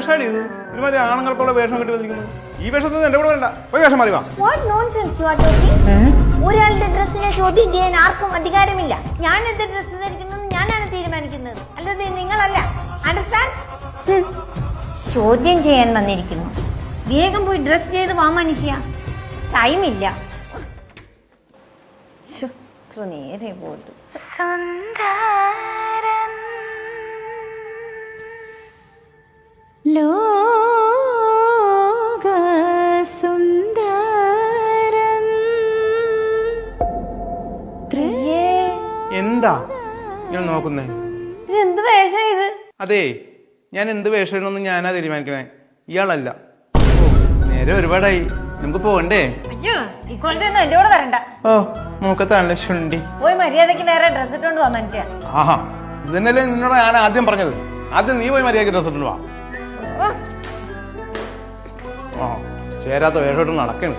വേഷമാണ് ഇത്. ഒരുമാതിരി ആണുങ്ങൾക്കുള്ള വേഷം കിട്ടി വന്നിരിക്കുന്നു. ഈ വേഷത്തിൽ എന്റെ കൂടെ വരണ്ട. പോയി വേഷം മാറി വാ. ഒരാളുടെ ഡ്രസ്സിനെ ചോദ്യം ചെയ്യാൻ ആർക്കും അധികാരമില്ല. ഞാൻ എന്റെ ഡ്രസ്സ് ധരിക്കുന്നത് ഞാനാണ് തീരുമാനിക്കുന്നത്, അല്ലാതെ നിങ്ങളല്ല. അണ്ടർസ്റ്റാൻഡ്? ചോദ്യം ചെയ്യാൻ വന്നിരിക്കുന്നു. വേഗം പോയി ഡ്രസ് ചെയ്ത് വാ മനുഷ്യ, ടൈമില്ല. നേരെ പോട്ടു. എന്താ ഞാൻ നോക്കുന്നേ? എന്ത് വേഷം ഇത്? അതെ, ഞാൻ എന്ത് വേഷമാണെന്ന് ഞാനാ തീരുമാനിക്കണേ, ഇയാളല്ല. നേരെ ഒരുപാടായി, നമുക്ക് പോകണ്ടേ? അയ്യോ, ഈ കൊല്ലത്തൊന്നും എന്റെ കൂടെ വരണ്ട. ഓ, മൂക്കത്താണല്ലേ ശുണ്ടി. പോയി മര്യാദക്ക് വേറെ ഡ്രസ് ഇട്ടോണ്ട് പോവാ മനുഷ്യ. ആഹാ, ഇത് തന്നെയല്ലേ നിന്നോട് ഞാൻ ആദ്യം പറഞ്ഞത്. ആദ്യം നീ പോയി മര്യാദക്ക് ഡ്രസ് ഇട്ടോണ്ട് വാ. ചേരാത്ത വേഷമായിട്ട് നടക്കണ്.